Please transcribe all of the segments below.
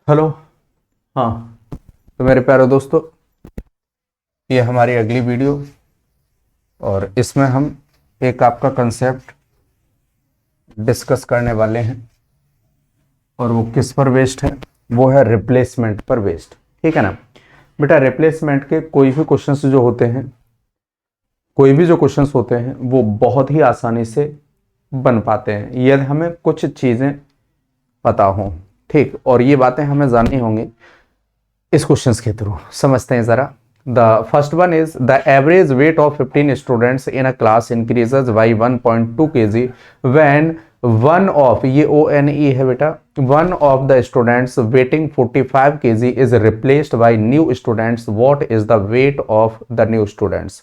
Hello. हाँ, तो मेरे प्यारे दोस्तों, ये हमारी अगली वीडियो और इसमें हम एक आपका कंसेप्ट डिस्कस करने वाले हैं और वो किस पर बेस्ड है? वो है रिप्लेसमेंट पर बेस्ड। ठीक है ना बेटा। रिप्लेसमेंट के कोई भी क्वेश्चंस जो होते हैं, वो बहुत ही आसानी से बन पाते हैं यदि हमें कुछ चीज़ें पता हों। ठीक, और ये बातें हमें जाननी होंगी इस क्वेश्चंस के थ्रू। समझते हैं जरा। The first one is the average weight of 15 students in a class increases by 1.2 kg when one of, ये ONE है बेटा, one of the students waiting 45 kg is replaced by new students. What is the weight of the new students?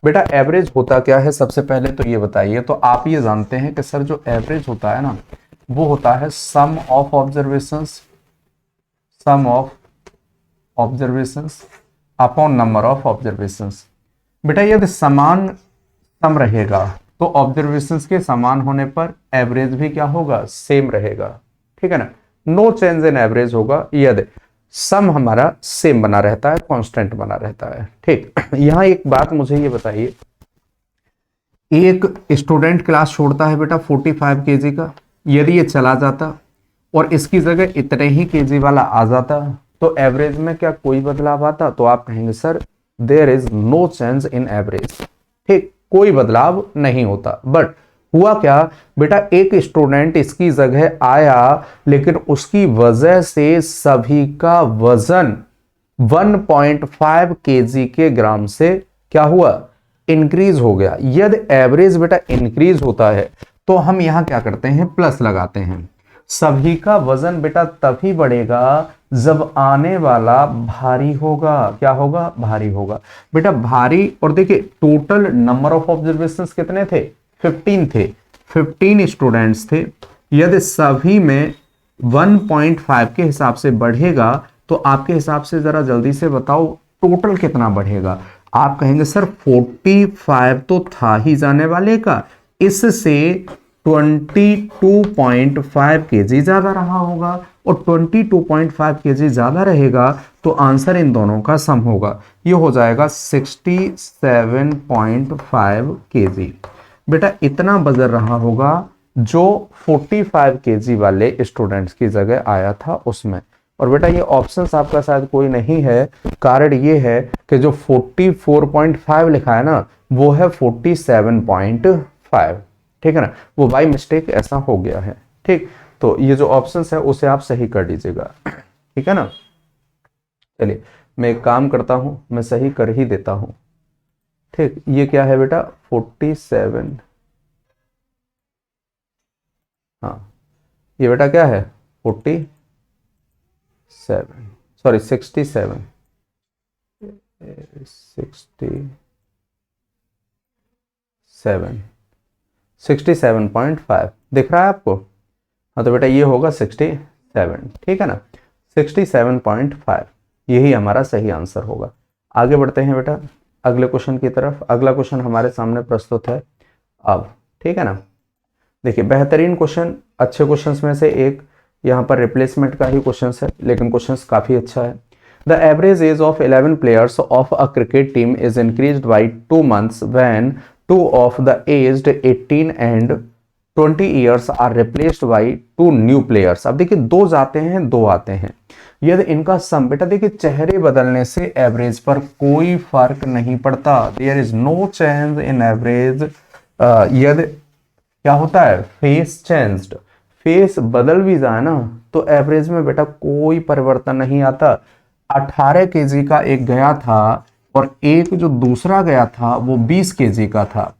बेटा average होता क्या है सबसे पहले तो ये बताइए। तो आप ये जानते हैं कि सर जो एवरेज होता है ना, वो होता है sum of observations, sum of observations upon number of observations. बेटा यदि समान सम रहेगा तो ऑब्जर्वेशंस के समान होने पर एवरेज भी क्या होगा? सेम रहेगा। ठीक है ना, नो चेंज इन एवरेज होगा यदि सम हमारा सेम बना रहता है, कांस्टेंट बना रहता है। ठीक, यहां एक बात मुझे ये बताइए, एक स्टूडेंट क्लास छोड़ता है बेटा 45 kg का, यदि ये चला जाता और इसकी जगह इतने ही kg वाला आ जाता तो एवरेज में क्या कोई बदलाव आता? तो आप कहेंगे sir there is no change in average. ठीक, कोई बदलाव नहीं होता। बट हुआ क्या बेटा, एक स्टूडेंट इसकी जगह आया लेकिन उसकी वजह से सभी का वजन 1.5 kg के ग्राम से क्या हुआ? इंक्रीज हो गया। यदि एवरेज बेटा इंक्रीज होता है तो हम यहां क्या करते हैं? प्लस लगाते हैं। सभी का वजन बेटा तभी बढ़ेगा जब आने वाला भारी होगा। क्या होगा? भारी होगा बेटा, भारी। और देखिए टोटल नंबर ऑफ ऑब्जर्वेशंस कितने थे? 15 थे, 15 स्टूडेंट्स थे। यदि सभी में 1.5 के हिसाब से बढ़ेगा तो आपके हिसाब से जरा जल्दी से बताओ टोटल कितना बढ़ेगा? आप कहेंगे सर 45 तो था ही जाने वाले का, इससे 22.5 kg ज्यादा रहा होगा और 22.5 kg ज्यादा रहेगा तो आंसर इन दोनों का सम होगा। ये हो जाएगा 67.5 kg। बेटा इतना वजन रहा होगा जो 45 kg वाले स्टूडेंट्स की जगह आया था उसमें। और बेटा ये ऑप्शंस आपका शायद कोई नहीं है, कारण ये है कि जो 44.5 लिखा है ना वो है 47.5। ठीक है ना, वो बाई मिस्टेक ऐसा हो गया है। ठीक, तो ये जो ऑप्शंस है उसे आप सही कर दीजिएगा। ठीक है ना, चलिए मैं एक काम करता हूं, मैं सही कर ही देता हूं। ठीक, ये क्या है बेटा? 47। हाँ, ये बेटा क्या है? 47, सॉरी 67, 67.5 दिख रहा है आपको? हाँ तो बेटा ये होगा 67। ठीक है ना, 67.5 यही हमारा सही आंसर होगा। आगे बढ़ते हैं बेटा अगले क्वेश्चन की तरफ। अगला क्वेश्चन हमारे सामने प्रस्तुत है अब। ठीक है ना, देखिए बेहतरीन क्वेश्चन, अच्छे क्वेश्चंस में से एक। यहाँ पर रिप्लेसमेंट का ही क्वेश्चन है लेकिन क्वेश्चन काफी अच्छा है। The average age of 11 players of a cricket team is increased by 2 months when 2 of the aged 18 and 20 years are replaced by 2 new players। अब देखिए दो जाते हैं दो आते हैं, यदि इनका सम, बेटा देखिए चेहरे बदलने से एवरेज पर कोई फर्क नहीं पड़ता। There is no change in average. यदि क्या होता है? फेस चेंज्ड, फेस बदल भी जाए ना तो एवरेज में बेटा कोई परिवर्तन नहीं आता। 18 kg का एक गया था और एक जो दूसरा गया था वो 20 kg का था।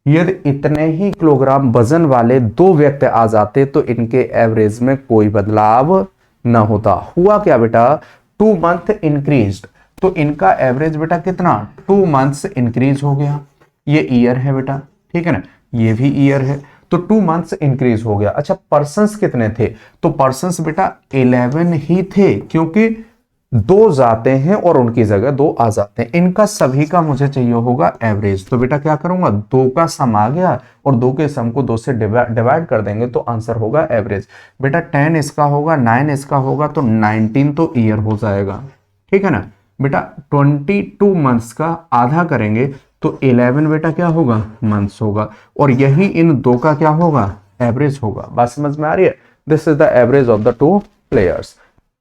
यदि इतने ही किलोग्राम वजन वाले दो व्यक्ति आ जाते तो इनके एवरेज में कोई बदलाव न होता। हुआ क्या बेटा? 2 month इंक्रीज, तो इनका एवरेज बेटा कितना? 2 months इंक्रीज हो गया। ये ईयर है बेटा, ठीक है ना, ये भी ईयर है, तो 2 months इंक्रीज हो गया। अच्छा पर्सन्स कितने थे? तो पर्सन्स बेटा 11 ही थे, क्योंकि दो जाते हैं और उनकी जगह दो आ जाते हैं, इनका सभी का मुझे चाहिए होगा एवरेज। तो बेटा क्या करूंगा, दो का सम आ गया और दो के सम को दो से डिवाइड कर देंगे तो आंसर होगा एवरेज। बेटा 10 इसका होगा, 9 इसका होगा, तो 19 तो ईयर हो जाएगा, ठीक है ना। बेटा 22 मंथ्स का आधा करेंगे तो 11 बेटा क्या होगा, मंथ्स होगा, और यही इन दो का क्या होगा, एवरेज होगा। बात समझ में आ रही है। This is the average of the two players.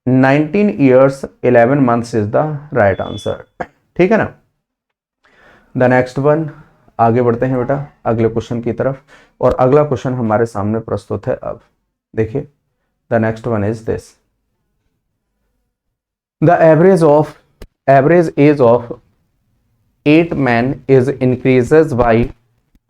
19 years 11 months is the right answer, ठीक है ना। द नेक्स्ट वन, आगे बढ़ते हैं बेटा अगले क्वेश्चन की तरफ, और अगला क्वेश्चन हमारे सामने प्रस्तुत है। अब देखिए, the next one is this, the average age of 8 men is increases by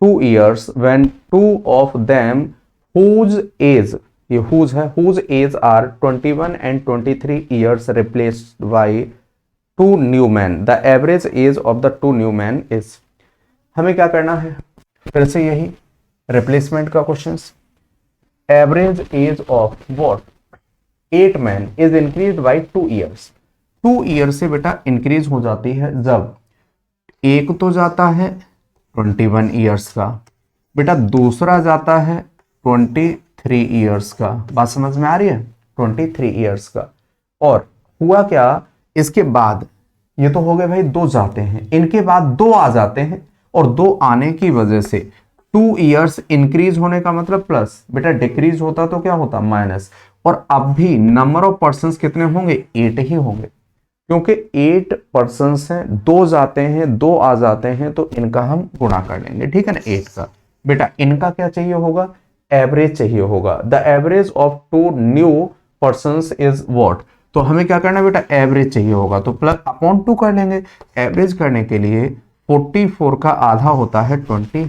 2 years when two of them whose age, ये whose है, whose age are 21 and 23 years replaced by two new men. The average age of the two new men is, हमें क्या करना है, फिर से यही replacement का question. Average age of what 8 men is increased by 2 years। 2 year से बेटा इंक्रीज हो जाती है जब एक तो जाता है 21 ईयर्स का, बेटा दूसरा जाता है 23 ईयर्स का। बात समझ में आ रही है, 23 ईयर्स का। और हुआ क्या, इसके बाद ये तो हो गए भाई दो जाते हैं, इनके बाद दो आ जाते हैं, और दो आने की वजह से 2 ईयर्स इंक्रीज होने का मतलब प्लस, बेटा डिक्रीज होता तो क्या होता, माइनस। और अब भी नंबर ऑफ पर्सन कितने होंगे, 8 ही होंगे, क्योंकि 8 पर्सन्स हैं, दो जाते हैं दो आ जाते हैं, तो इनका हम गुणा कर लेंगे, ठीक है ना, 8 का। बेटा इनका क्या चाहिए होगा, एवरेज चाहिए होगा। The average of two new persons is what, तो हमें क्या करना है बेटा, एवरेज चाहिए होगा, तो प्लस अपॉन 2 कर लेंगे। एवरेज करने के लिए 44 का आधा होता है 22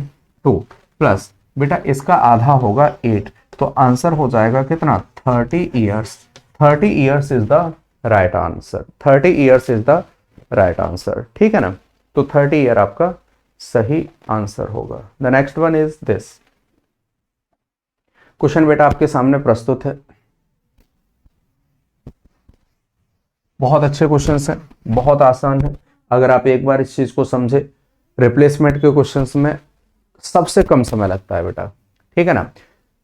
प्लस बेटा इसका आधा होगा 8, तो आंसर हो जाएगा कितना, 30 years. 30 years is the right answer. 30 years is the right answer, ठीक है ना। तो 30 ईयर आपका सही आंसर होगा। The next one is this, question बेटा आपके सामने प्रस्तुत है। बहुत अच्छे क्वेश्चंस हैं, बहुत आसान है, अगर आप एक बार इस चीज को समझे। रिप्लेसमेंट के क्वेश्चंस में सबसे कम समय लगता है बेटा, ठीक है ना।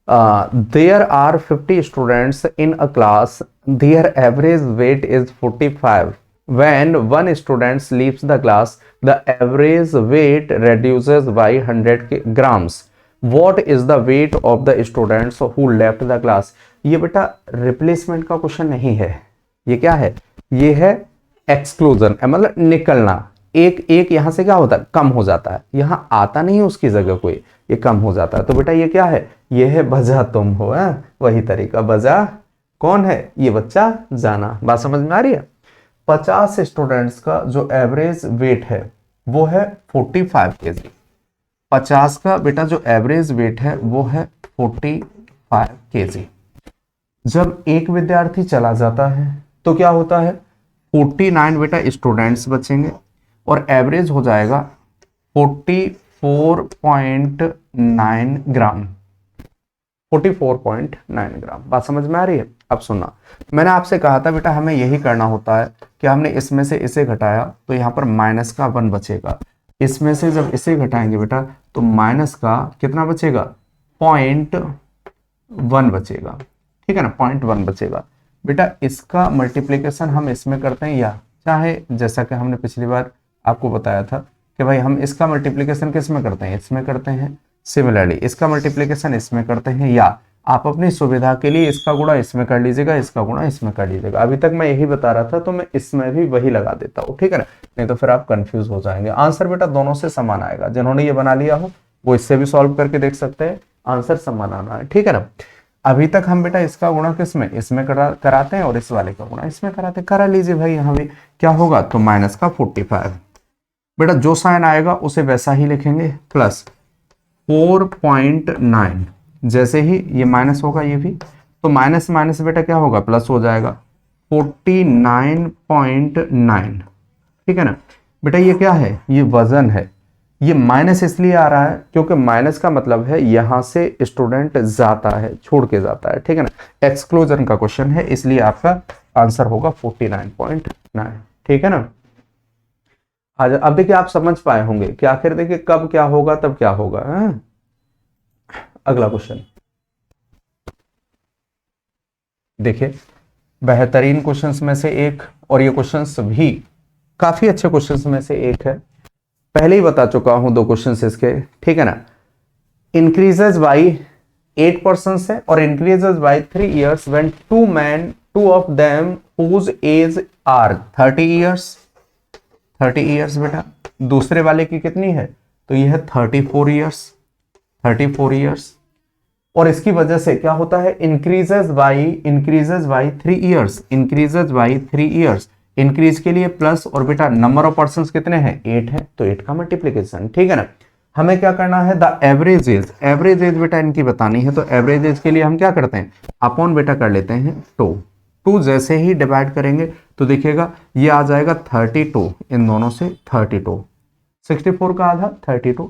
There are 50 students in a class, their average weight is 45। When one student leaves the class, the average weight reduces by 100 grams. What is the weight of the students who left the class? ये बेटा replacement का question नहीं है, ये क्या है, ये है एक्सक्लूजन, मतलब निकलना। एक एक यहां से क्या होता है, कम हो जाता है, यहां आता नहीं है उसकी जगह कोई, ये कम हो जाता है। तो बेटा ये क्या है, ये है बजा तुम हो, वही तरीका, बजा कौन है, ये बच्चा जाना। बात समझ में आ रही है। 50 स्टूडेंट्स का जो एवरेज वेट है वो है 45 केजी। 50 का बेटा जो एवरेज वेट है वो है 45 केजी। जब एक विद्यार्थी चला जाता है तो क्या होता है, 49 बेटा स्टूडेंट्स बचेंगे और एवरेज हो जाएगा 44.9 ग्राम। 44.9 ग्राम। बात समझ में आ रही है। अब सुनना, मैंने आपसे कहा था बेटा हमें यही करना होता है कि हमने इसमें से इसे घटाया तो यहाँ पर माइनस का 1 बचेगा, इसमें से जब इसे घटाएंगे बेटा तो माइनस का कितना बचेगा, 0.1 बचेगा, ठीक है ना, 0.1 बचेगा। बेटा इसका मल्टीप्लीकेशन हम इसमें करते हैं, या चाहे जैसा कि हमने पिछली बार आपको बताया था कि भाई हम इसका मल्टीप्लीकेशन किस में करते हैं, इसमें करते हैं। सिमिलरली इसका मल्टीप्लीकेशन इसमें करते हैं, या आप अपनी सुविधा के लिए इसका गुणा इसमें कर लीजिएगा, इसका गुणा इसमें कर लीजिएगा। अभी तक मैं यही बता रहा था तो मैं इसमें भी वही लगा देता हूँ, ठीक है ना, नहीं तो फिर आप कंफ्यूज हो जाएंगे। आंसर बेटा दोनों से समान आएगा, जिन्होंने ये बना लिया हो वो इससे भी सॉल्व करके देख सकते हैं, आंसर समान आना है, ठीक है ना। अभी तक हम बेटा इसका गुणा किसमें, इसमें कराते हैं और इस वाले का गुणा इसमें कराते हैं। करा लीजिए भाई, यहाँ भी क्या होगा, तो माइनस का 45 बेटा जो साइन आएगा उसे वैसा ही लिखेंगे, प्लस 4.9, जैसे ही ये माइनस होगा ये भी, तो माइनस माइनस बेटा क्या होगा, प्लस हो जाएगा 49.9, ठीक है ना। बेटा ये क्या है, ये वजन है। ये माइनस इसलिए आ रहा है क्योंकि माइनस का मतलब है यहां से स्टूडेंट जाता है, छोड़ के जाता है, ठीक है ना। एक्सक्लूजन का क्वेश्चन है इसलिए आपका आंसर होगा 49.9। ठीक है ना। आज अब देखिए आप समझ पाए होंगे कि आखिर देखिए कब क्या होगा तब क्या होगा, है? अगला क्वेश्चन देखिए, बेहतरीन क्वेश्चंस में से एक, और ये क्वेश्चंस भी काफी अच्छे क्वेश्चंस में से एक है, पहले ही बता चुका हूं 2 क्वेश्चंस इसके, ठीक है ना। इंक्रीजेज बाई 8% से और increases by 3 years when 2 men, 2 of them whose age are 30 years, 30 years बेटा। दूसरे वाले की कितनी है, तो ये है 34 years, 34 years। और इसकी वजह से क्या होता है, increases by 3 years, increases by 3 years, increase के लिए प्लस, और बेटा नंबर ऑफ पर्सन कितने हैं, 8 है, तो 8 का मल्टीप्लीकेशन। ठीक है ना। हमें क्या करना है, the average age, average age बेटा इनकी बतानी है, तो एवरेज एज के लिए हम क्या करते हैं, अपॉन बेटा कर लेते हैं 2 जैसे ही डिवाइड करेंगे तो देखिएगा ये आ जाएगा 32, इन दोनों से 32, 64 का आधा 32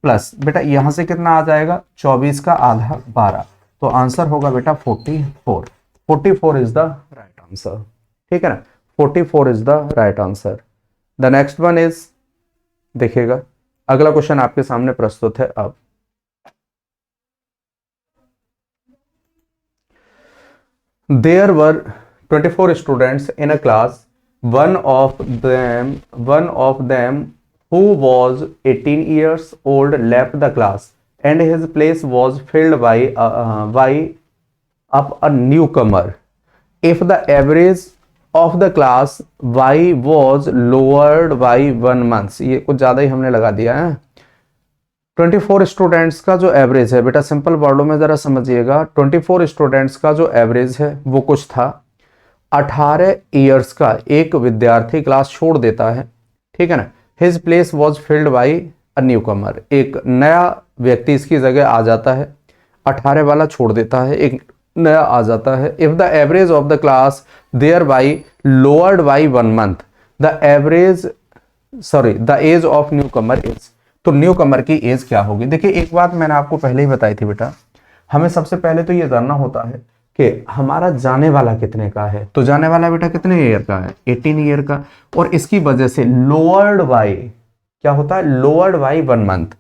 प्लस बेटा यहां से कितना आ जाएगा, 24 का आधा 12, तो आंसर होगा बेटा 44। 44 इज द राइट आंसर। ठीक है ना, 44 is the right answer. The next one is, देखिएगा अगला क्वेश्चन आपके सामने प्रस्तुत है अब। There were 24 students in a class. One of them who was 18 years old left the class, and his place was filled by a newcomer. If the average of the class y was lowered by 1 month, ये कुछ ज्यादा ही हमने लगा दिया है। 24 students का जो average है बेटा, सिंपल वर्डों में जरा समझिएगा, 24 स्टूडेंट्स का जो एवरेज है वो कुछ था, 18 ईयर्स का एक विद्यार्थी क्लास छोड़ देता है। ठीक है ना, his place was filled by a newcomer, एक नया व्यक्ति इसकी जगह आ जाता है, 18 वाला छोड़ देता है, एक नया आ जाता है। If the average of the class there by lowered by 1 month, the age of newcomer is, तो न्यू कमर की एज क्या होगी। देखिए एक बात मैंने आपको पहले ही बताई थी बेटा, हमें सबसे पहले तो ये जानना होता है कि हमारा जाने वाला कितने का है, तो जाने वाला बेटा कितने ईयर का है, 18 ईयर का, और इसकी वजह से लोअर्ड बाई क्या होता है, लोअर्ड बाई 1 month,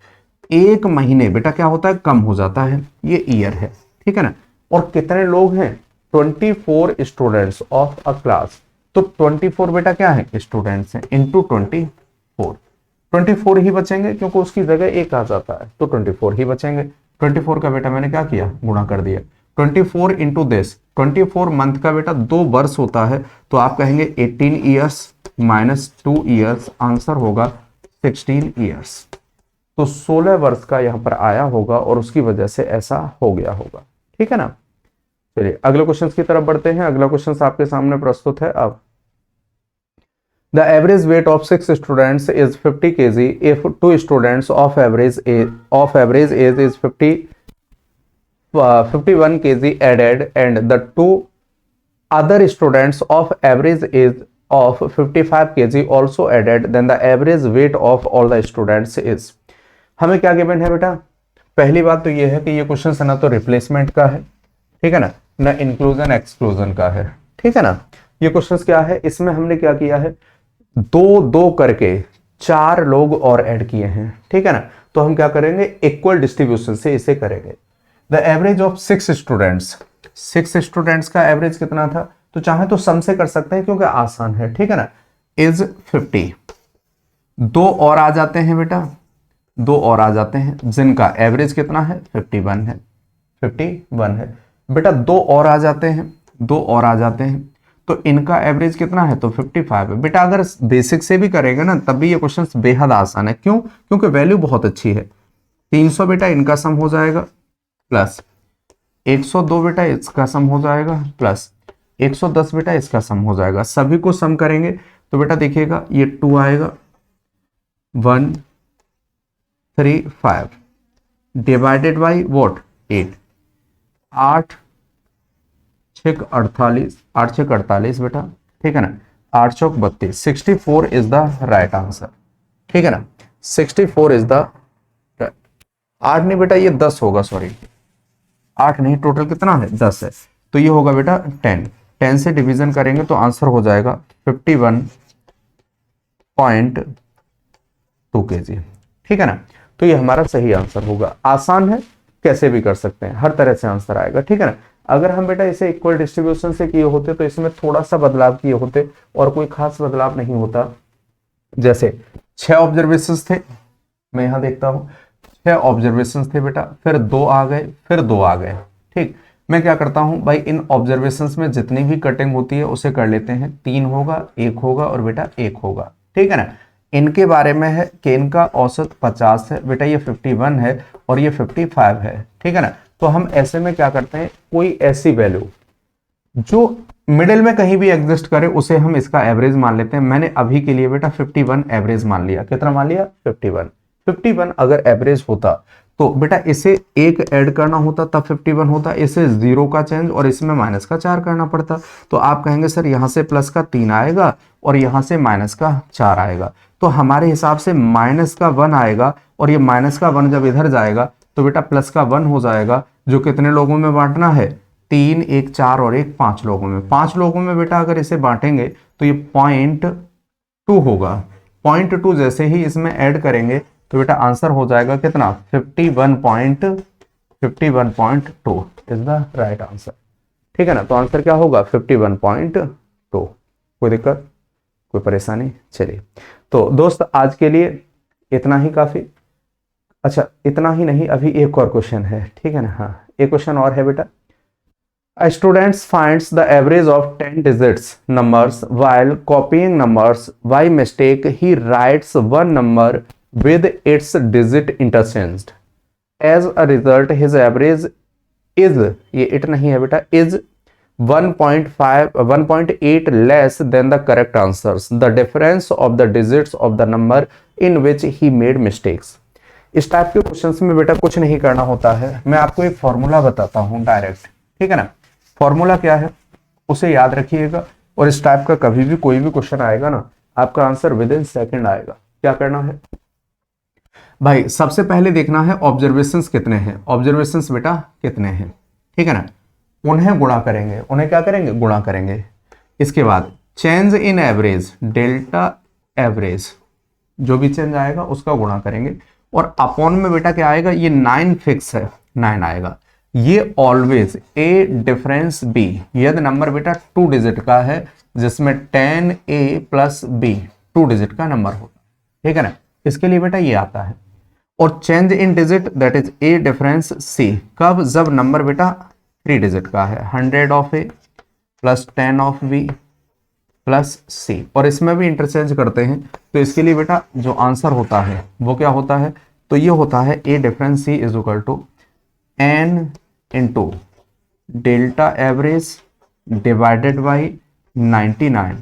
एक महीने बेटा क्या होता है, कम हो जाता है, ये ईयर है। ठीक है ना, और कितने लोग हैं, 24 स्टूडेंट्स ऑफ अ क्लास, तो 24 बेटा क्या है, स्टूडेंट्स हैं, इंटू 24 ही बचेंगे क्योंकि उसकी जगह एक आ जाता है, तो 24 ही बचेंगे। 24 का बेटा मैंने क्या किया, गुणा कर दिया, 24 इंटू दिस, 24 मंथ का बेटा 2 वर्ष होता है, तो आप कहेंगे 18 ईयर्स माइनस 2 ईयर्स, आंसर होगा 16 ईयर्स, तो 16 वर्ष का यहां पर आया होगा और उसकी वजह से ऐसा हो गया होगा। ठीक है ना। चलिए अगले क्वेश्चन की तरफ बढ़ते हैं। अगला क्वेश्चन आपके सामने प्रस्तुत है अब। The average weight of 6 students is 50 kg. If 2 students of average age is 51 kg added, and the 2 other students of average age of 55 kg also added, then the average weight of all the students is। हमें क्या given है बेटा, पहली बात तो ये है कि ये क्वेश्चन है ना तो रिप्लेसमेंट का है, ठीक है ना इंक्लूजन एक्सक्लूजन का है। ठीक है ना, ये क्वेश्चन क्या है, इसमें हमने क्या किया है, 2 करके 4 लोग और ऐड किए हैं। ठीक है ना, तो हम क्या करेंगे, इक्वल डिस्ट्रीब्यूशन से इसे करेंगे। द एवरेज ऑफ 6 स्टूडेंट्स का एवरेज कितना था, तो चाहे तो सम से कर सकते हैं क्योंकि आसान है। ठीक है ना, इज 50, 2 और आ जाते हैं बेटा, 2 और आ जाते हैं जिनका एवरेज कितना है, 51 है, 51 है बेटा, 2 और आ जाते हैं, 2 और आ जाते हैं, तो इनका एवरेज कितना है, तो 55 है बेटा। अगर बेसिक से भी करेंगे ना तब भी ये क्वेश्चन बेहद आसान है, क्यों, क्योंकि वैल्यू बहुत अच्छी है। 300 बेटा इनका सम हो जाएगा, प्लस 102 बेटा इसका सम हो जाएगा, प्लस 110 बेटा इसका सम हो जाएगा। सभी को सम करेंगे तो बेटा देखिएगा ये 2 आएगा, 135 डिवाइडेड बाई वॉट 8, 8 6 48, 8 6 48 बेटा। ठीक है ना, 8 चौक 32, 64 इज द राइट आंसर। ठीक है ना, 64 इज द, 8 नहीं बेटा ये 10 होगा, सॉरी 8 नहीं, टोटल कितना है 10 है, तो ये होगा बेटा 10। 10 से डिवीजन करेंगे तो आंसर हो जाएगा 51.2 kg। ठीक है ना, तो ये हमारा सही आंसर होगा। आसान है, कैसे भी कर सकते हैं, हर तरह से आंसर आएगा। ठीक है ना, अगर हम बेटा इसे इक्वल डिस्ट्रीब्यूशन से किए होते तो इसमें थोड़ा सा बदलाव किए होते और कोई खास बदलाव नहीं होता। जैसे 6 ऑब्जर्वेशंस थे, मैं यहां देखता हूं 6 ऑब्जर्वेशंस थे बेटा, फिर 2 आ गए, फिर 2 आ गए। ठीक, मैं क्या करता हूं भाई, इन ऑब्जर्वेशंस में जितनी भी कटिंग होती है उसे कर लेते हैं। 3 होगा, 1 होगा और बेटा 1 होगा। ठीक है ना, इनके बारे में है कि इनका औसत 50 है बेटा, ये 51 है और ये 55 है। ठीक है ना, तो हम ऐसे में क्या करते हैं, कोई ऐसी वैल्यू जो मिडिल में कहीं भी एग्जिस्ट करे उसे हम इसका एवरेज मान लेते हैं। मैंने अभी के लिए बेटा 51 एवरेज मान लिया। कितना मान लिया? 51। 51 अगर एवरेज होता तो बेटा इसे 1 ऐड करना होता तब 51 होता, इसे 0 का चेंज और इसमें माइनस का 4 करना पड़ता। तो आप कहेंगे सर यहां से प्लस का 3 आएगा और यहां से माइनस का 4 आएगा, तो हमारे हिसाब से माइनस का 1 आएगा और ये माइनस का 1 जब इधर जाएगा तो बेटा प्लस का 1 हो जाएगा, जो कितने लोगों में बांटना है? 3, 1 4 और 1 5 लोगों में। 5 लोगों में बेटा अगर इसे बांटेंगे तो ये 0.2 होगा। 0.2 जैसे ही इसमें ऐड करेंगे तो बेटा आंसर हो जाएगा कितना? 51.2 इज द राइट आंसर। ठीक है ना, तो आंसर क्या होगा? 51.2। कोई दिक्कत, कोई परेशानी? चलिए, तो दोस्त आज के लिए इतना ही काफी। अच्छा, इतना ही नहीं, अभी एक और क्वेश्चन है। ठीक है ना, हाँ एक क्वेश्चन और है बेटा। A student finds the average of 10 digits numbers while copying numbers. By mistake, he writes one number with its digit interchanged. As a result, his average is, ये it नहीं है बेटा, is 1.8 less than the correct answers. The difference of the digits of the number in which he made mistakes. इस type के questions में बेटा कुछ नहीं करना होता है, मैं आपको एक फॉर्मूला बताता हूं डायरेक्ट। ठीक है ना, फॉर्मूला क्या है उसे याद रखिएगा, और इस टाइप का कभी भी कोई भी क्वेश्चन आएगा ना, आपका आंसर विद इन सेकेंड आएगा। क्या करना है भाई, सबसे पहले देखना है ऑब्जर्वेशंस कितने हैं। ऑब्जर्वेशंस बेटा कितने हैं, ठीक है ना, उन्हें गुणा करेंगे। उन्हें क्या करेंगे? गुणा करेंगे। इसके बाद change in average, delta average, जो भी चेंज आएगा उसका गुणा करेंगे। और अपॉन में बेटा क्या आएगा? ये 9 फिक्स है, 9 आएगा। ये ऑलवेज ए डिफरेंस बी, यदि नंबर बेटा 2 डिजिट का है जिसमें 10a प्लस b 2 डिजिट का नंबर होता है। ठीक है ना, इसके लिए बेटा ये आता है। और change in digit that is A difference C, कब? जब नंबर बेटा 3 डिजिट का है। 100 of A plus 10 of B plus C, और इसमें भी इंटरचेंज करते हैं। तो इसके लिए बेटा जो आंसर होता है वो क्या होता है? तो ये होता है A difference C is equal to n into delta average divided by 99।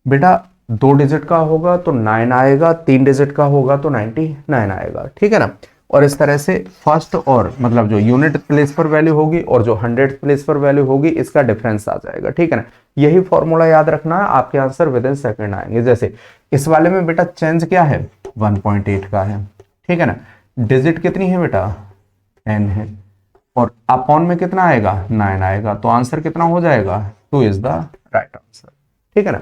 बेटा 2 डिजिट का होगा तो 9 आएगा, 3 डिजिट का होगा तो 99 आएगा। ठीक है ना, और इस तरह से फर्स्ट और मतलब जो यूनिट प्लेस पर वैल्यू होगी और जो 100 प्लेस पर वैल्यू होगी इसका डिफरेंस आ जाएगा। ठीक है ना, यही फॉर्मूला याद रखना है, आपके आंसर विद इन सेकंड आएंगे। जैसे इस वाले में बेटा चेंज क्या है? 1.8 का है। ठीक है ना, डिजिट कितनी है बेटा? n है, और अपॉन में कितना आएगा? 9 आएगा। तो आंसर कितना हो जाएगा? 2 इज द राइट आंसर। ठीक है ना,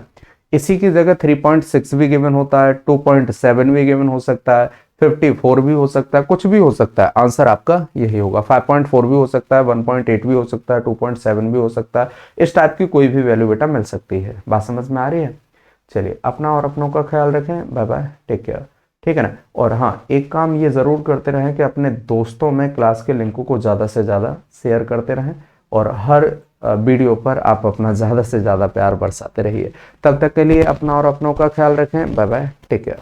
इसी की जगह 3.6 भी गिवन होता है, 2.7 भी गिवन हो सकता है, 54 भी हो सकता है, कुछ भी हो सकता है। आंसर आपका यही होगा। 5.4 भी हो सकता है, 1.8 भी हो सकता है, 2.7 भी हो सकता है। इस टाइप की कोई भी वैल्यू बेटा मिल सकती है। बात समझ में आ रही है? चलिए, अपना और अपनों का ख्याल रखें। Bye bye, take care. ठीक है ना, और हाँ एक काम ये ज़रूर करते रहें कि अपने दोस्तों में क्लास के लिंकों को ज़्यादा से ज़्यादा शेयर करते रहें, और हर वीडियो पर आप अपना ज़्यादा से ज़्यादा प्यार बरसाते रहिए। तब तक के लिए अपना और अपनों का ख्याल रखें। Bye bye, take care.